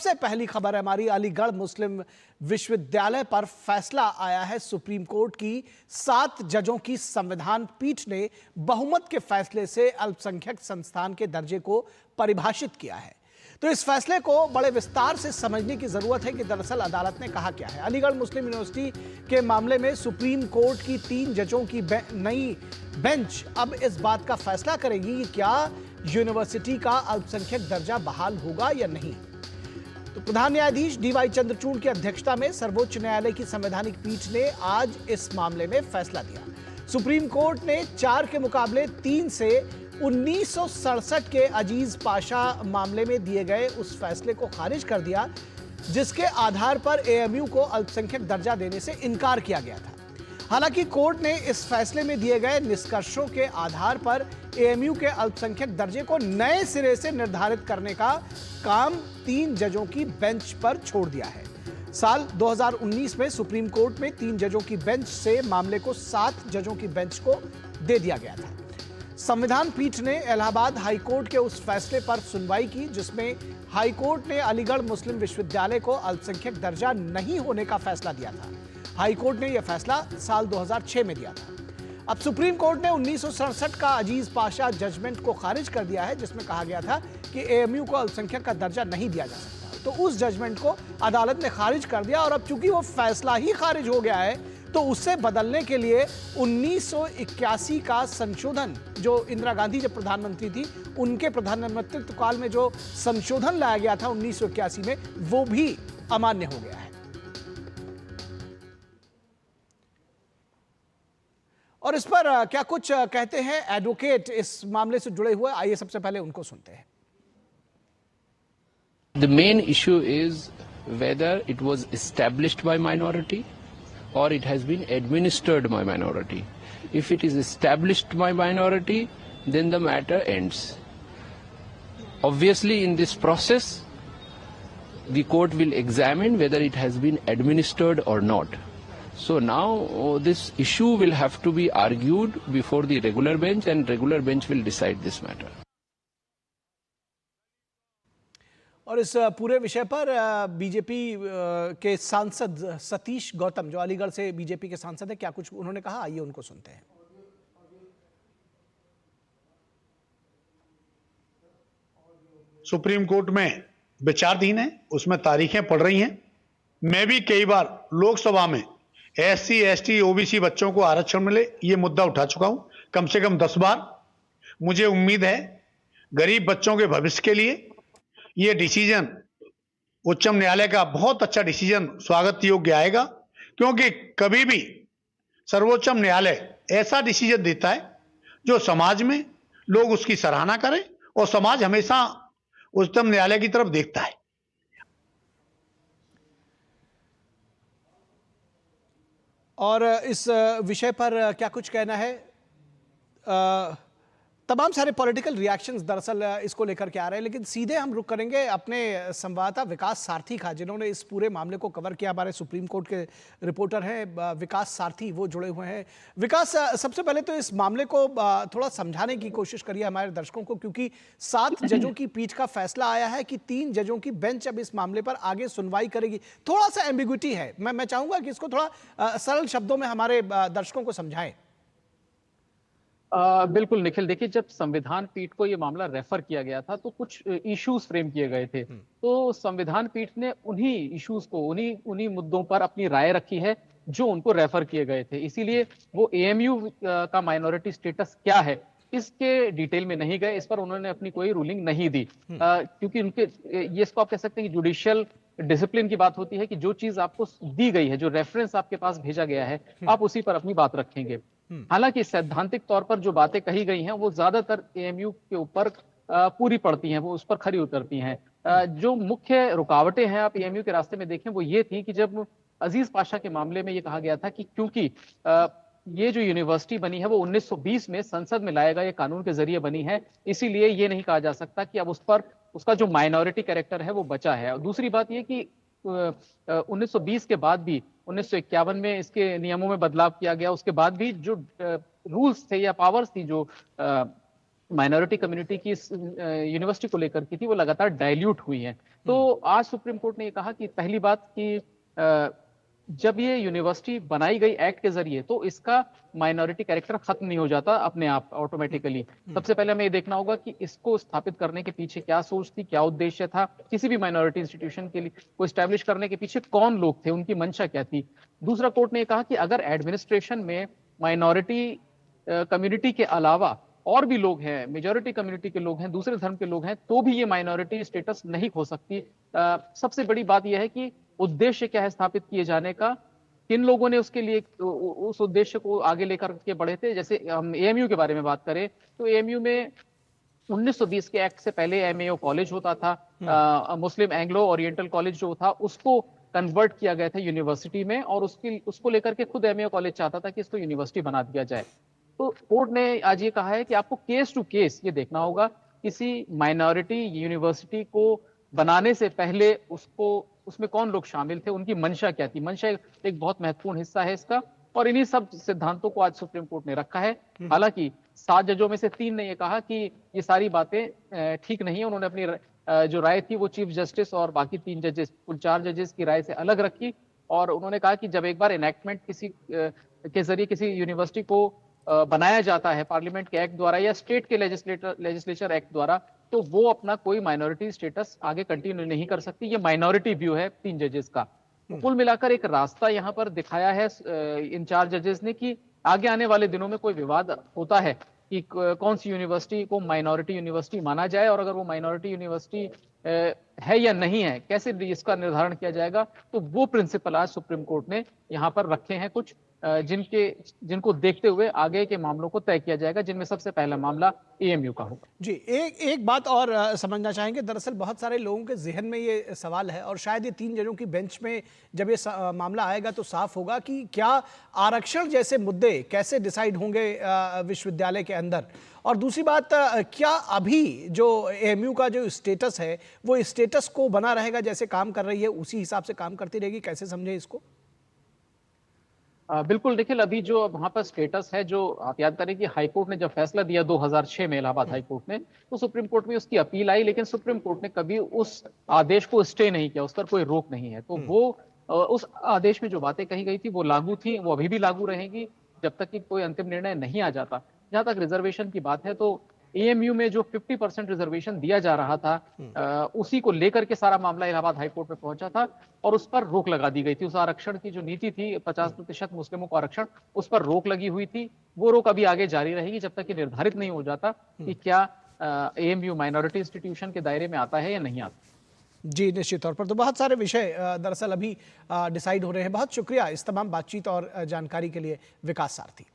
सबसे पहली खबर है हमारी, अलीगढ़ मुस्लिम विश्वविद्यालय पर फैसला आया है सुप्रीम कोर्ट की 7 जजों की संविधान पीठ ने बहुमत के फैसले से अल्पसंख्यक संस्थान के दर्जे को परिभाषित किया है। तो इस फैसले को बड़े विस्तार से समझने की जरूरत है कि दरअसल अदालत ने कहा क्या है। अलीगढ़ मुस्लिम यूनिवर्सिटी के मामले में सुप्रीम कोर्ट की 3 जजों की नई बेंच अब इस बात का फैसला करेगी कि क्या यूनिवर्सिटी का अल्पसंख्यक दर्जा बहाल होगा या नहीं। तो प्रधान न्यायाधीश डीवाई चंद्रचूड़ की अध्यक्षता में सर्वोच्च न्यायालय की संवैधानिक पीठ ने आज इस मामले में फैसला दिया। सुप्रीम कोर्ट ने 4 के मुकाबले 3 से 1967 के अजीज पाशा मामले में दिए गए उस फैसले को खारिज कर दिया जिसके आधार पर एएमयू को अल्पसंख्यक दर्जा देने से इनकार किया गया था। हालांकि कोर्ट ने इस फैसले में दिए गए निष्कर्षों के आधार पर एएमयू के अल्पसंख्यक दर्जे को नए सिरे से निर्धारित करने का काम 3 जजों की बेंच पर छोड़ दिया है। साल 2019 में सुप्रीम कोर्ट में 3 जजों की बेंच से मामले को 7 जजों की बेंच को दे दिया गया था। संविधान पीठ ने इलाहाबाद हाईकोर्ट के उस फैसले पर सुनवाई की जिसमें हाईकोर्ट ने अलीगढ़ मुस्लिम विश्वविद्यालय को अल्पसंख्यक दर्जा नहीं होने का फैसला दिया था। हाईकोर्ट ने यह फैसला साल 2006 में दिया था। अब सुप्रीम कोर्ट ने 1967 का अजीज पाशा जजमेंट को खारिज कर दिया है जिसमें कहा गया था कि एएमयू को अल्पसंख्यक का दर्जा नहीं दिया जा सकता। तो उस जजमेंट को अदालत ने खारिज कर दिया और अब चूंकि वो फैसला ही खारिज हो गया है तो उससे बदलने के लिए 1981 का संशोधन, जो इंदिरा गांधी जब प्रधानमंत्री थी उनके प्रधानमंत्रित्व काल में जो संशोधन लाया गया था 1981 में, वो भी अमान्य हो गया है। और इस पर क्या कुछ कहते हैं एडवोकेट इस मामले से जुड़े हुए, आइए सबसे पहले उनको सुनते हैं। The main issue is whether it was established by minority or it has been administered by minority. If it is established by minority, then the matter ends. Obviously, in this process, the court will examine whether it has been administered or not. So now this issue will have to be argued before the regular bench and regular bench will decide this matter. और इस पूरे विषय पर BJP के सांसद सतीश गौतम, जो अलीगढ़ से BJP के सांसद हैं, क्या कुछ उन्होंने कहा, आइए उनको सुनते हैं। सुप्रीम कोर्ट में विचाराधीन है, उसमें तारीखें पड़ रही हैं। मैं भी कई बार लोकसभा में एससी, एसटी, ओबीसी बच्चों को आरक्षण मिले ये मुद्दा उठा चुका हूं, कम से कम 10 बार। मुझे उम्मीद है गरीब बच्चों के भविष्य के लिए ये डिसीजन उच्चतम न्यायालय का बहुत अच्छा डिसीजन स्वागत योग्य आएगा, क्योंकि कभी भी सर्वोच्चम न्यायालय ऐसा डिसीजन देता है जो समाज में लोग उसकी सराहना करें और समाज हमेशा उच्चतम न्यायालय की तरफ देखता है। और इस विषय पर क्या कुछ कहना है, तमाम सारे पॉलिटिकल रिएक्शंस दरअसल इसको लेकर के आ रहे हैं, लेकिन सीधे हम रुक करेंगे अपने संवाददाता विकास सारथी का, जिन्होंने इस पूरे मामले को कवर किया। हमारे सुप्रीम कोर्ट के रिपोर्टर हैं विकास सारथी, वो जुड़े हुए हैं। विकास, सबसे पहले तो इस मामले को थोड़ा समझाने की कोशिश करिए हमारे दर्शकों को, क्योंकि 7 जजों की पीठ का फैसला आया है कि 3 जजों की बेंच अब इस मामले पर आगे सुनवाई करेगी। थोड़ा सा एम्बिग्विटी है, मैं चाहूंगा कि इसको थोड़ा सरल शब्दों में हमारे दर्शकों को समझाएं। बिल्कुल निखिल, देखिए जब संविधान पीठ को ये मामला रेफर किया गया था तो कुछ इश्यूज फ्रेम किए गए थे। तो संविधान पीठ ने उन्हीं इश्यूज को, उन्हीं मुद्दों पर अपनी राय रखी है जो उनको रेफर किए गए थे। इसीलिए वो एएमयू का माइनॉरिटी स्टेटस क्या है इसके डिटेल में नहीं गए, इस पर उन्होंने अपनी कोई रूलिंग नहीं दी, क्योंकि उनके ये इसको आप कह सकते हैं कि जुडिशियल डिसिप्लिन की बात होती है कि जो चीज आपको दी गई है, जो रेफरेंस आपके पास भेजा गया है, आप उसी पर अपनी बात रखेंगे। हालांकि सैद्धांतिक तौर पर जो बातें कही गई हैं वो ज्यादातर एएमयू के ऊपर पूरी पड़ती हैं, वो उस पर खरी उतरती हैं। जो मुख्य रुकावटें हैं आप एएमयू के रास्ते में देखें वो ये थी कि जब अजीज पाशा के मामले में ये कहा गया था कि क्योंकि ये जो यूनिवर्सिटी बनी है वो 1920 में संसद में लाए गए कानून के जरिए बनी है, इसीलिए ये नहीं कहा जा सकता कि अब उस पर उसका जो माइनॉरिटी कैरेक्टर है वो बचा है। और दूसरी बात ये कि 1920 के बाद भी 1951 में इसके नियमों में बदलाव किया गया, उसके बाद भी जो रूल्स थे या पावर्स थी जो माइनॉरिटी कम्युनिटी की यूनिवर्सिटी को लेकर की थी वो लगातार डाइल्यूट हुई है। तो आज सुप्रीम कोर्ट ने ये कहा कि पहली बात कि जब ये यूनिवर्सिटी बनाई गई एक्ट के जरिए तो इसका माइनॉरिटी कैरेक्टर खत्म नहीं हो जाता अपने आप ऑटोमेटिकली। सबसे पहले हमें ये देखना होगा कि इसको स्थापित करने के पीछे क्या सोच थी, क्या उद्देश्य था, किसी भी माइनॉरिटी इंस्टीट्यूशन के लिए को एस्टैब्लिश करने के पीछे कौन लोग थे, उनकी मंशा क्या थी। दूसरा, कोर्ट ने कहा कि अगर एडमिनिस्ट्रेशन में माइनॉरिटी कम्युनिटी के अलावा और भी लोग हैं, मेजॉरिटी कम्युनिटी के लोग हैं, दूसरे धर्म के लोग हैं, तो भी ये माइनॉरिटी स्टेटस नहीं खो सकती। सबसे बड़ी बात यह है कि उद्देश्य क्या है स्थापित किए जाने का, किन लोगों ने उसके लिए उस उद्देश्य को आगे लेकर के बढ़े थे। जैसे हम एएमयू के बारे में बात करें तो एएमयू में 1920 के एक्ट से पहले एमएओ कॉलेज होता था, मुस्लिम एंग्लो ओरिएंटल कॉलेज जो था उसको कन्वर्ट किया गया था यूनिवर्सिटी में, और उसको लेकर के खुद एमएओ कॉलेज चाहता था कि इसको यूनिवर्सिटी बना दिया जाए। तो कोर्ट ने आज ये कहा है कि आपको केस टू केस ये देखना होगा, किसी माइनॉरिटी यूनिवर्सिटी को बनाने से पहले उसमें कौन लोग शामिल थे, उनकी मंशा क्या थी। मंशा एक बहुत महत्वपूर्ण हिस्सा है इसका, और इन्हीं सब सिद्धांतों को आज सुप्रीम कोर्ट ने रखा है। हालांकि 7 जजों में से 3 ने ये कहा कि ये सारी बातें ठीक नहीं है। उन्होंने अपनी जो राय थी वो चीफ जस्टिस और बाकी 3 जजेस, कुल 4 जजेस की राय से अलग रखी, और उन्होंने कहा कि जब एक बार इनेक्टमेंट किसी के जरिए किसी यूनिवर्सिटी को बनाया जाता है पार्लियामेंट के एक्ट द्वारा या स्टेट के लेजिस्लेचर एक्ट द्वारा, तो वो अपना कोई माइनॉरिटी स्टेटस आगे कंटिन्यू नहीं कर सकती। ये माइनॉरिटी व्यू है 3 जजेस का। कुल मिलाकर एक रास्ता यहाँ पर दिखाया है इन 4 जजेस ने कि आगे आने वाले दिनों में कोई विवाद होता है कि कौन सी यूनिवर्सिटी को माइनॉरिटी यूनिवर्सिटी माना जाए, और अगर वो माइनॉरिटी यूनिवर्सिटी है या नहीं है, कैसे इसका निर्धारण किया जाएगा। तो वो प्रिंसिपल आज सुप्रीम कोर्ट ने यहाँ पर रखे हैं कुछ, जिनको देखते हुए आगे के मामलों को तय किया जाएगा, जिनमें सबसे पहला मामला एएमयू का होगा। जी, एक बात और समझना चाहेंगे। दरअसल बहुत सारे लोगों के जहन में ये सवाल है, और शायद ये 3 जजों की बेंच में जब ये मामला आएगा तो साफ होगा कि क्या आरक्षण जैसे मुद्दे कैसे डिसाइड होंगे विश्वविद्यालय के अंदर। और दूसरी बात, क्या अभी जो एएमयू का जो स्टेटस है वो स्टेटस को बना रहेगा, जैसे काम कर रही है उसी हिसाब से काम करती रहेगी, कैसे समझे इसको? बिल्कुल, देखिए अभी जो वहां पर स्टेटस है, जो आप याद करें कि हाईकोर्ट ने जब फैसला दिया 2006 में इलाहाबाद हाईकोर्ट ने, तो सुप्रीम कोर्ट में उसकी अपील आई, लेकिन सुप्रीम कोर्ट ने कभी उस आदेश को स्टे नहीं किया, उस पर कोई रोक नहीं है। तो वो उस आदेश में जो बातें कही गई थी वो लागू थी, वो अभी भी लागू रहेंगी जब तक कि कोई अंतिम निर्णय नहीं आ जाता। जहां तक रिजर्वेशन की बात है तो एएमयू में जो 50% रिजर्वेशन दिया जा रहा था, उसी को लेकर के सारा मामला इलाहाबाद हाईकोर्ट में पहुंचा था, और उस पर रोक लगा दी गई थी। उस आरक्षण की जो नीति थी 50% मुस्लिमों को आरक्षण, उस पर रोक लगी हुई थी। वो रोक अभी आगे जारी रहेगी जब तक कि निर्धारित नहीं हो जाता कि क्या एएमयू माइनॉरिटी इंस्टीट्यूशन के दायरे में आता है या नहीं आता। जी, निश्चित तौर पर तो बहुत सारे विषय दरअसल अभी डिसाइड हो रहे हैं। बहुत शुक्रिया इस तमाम बातचीत और जानकारी के लिए विकास सारथी।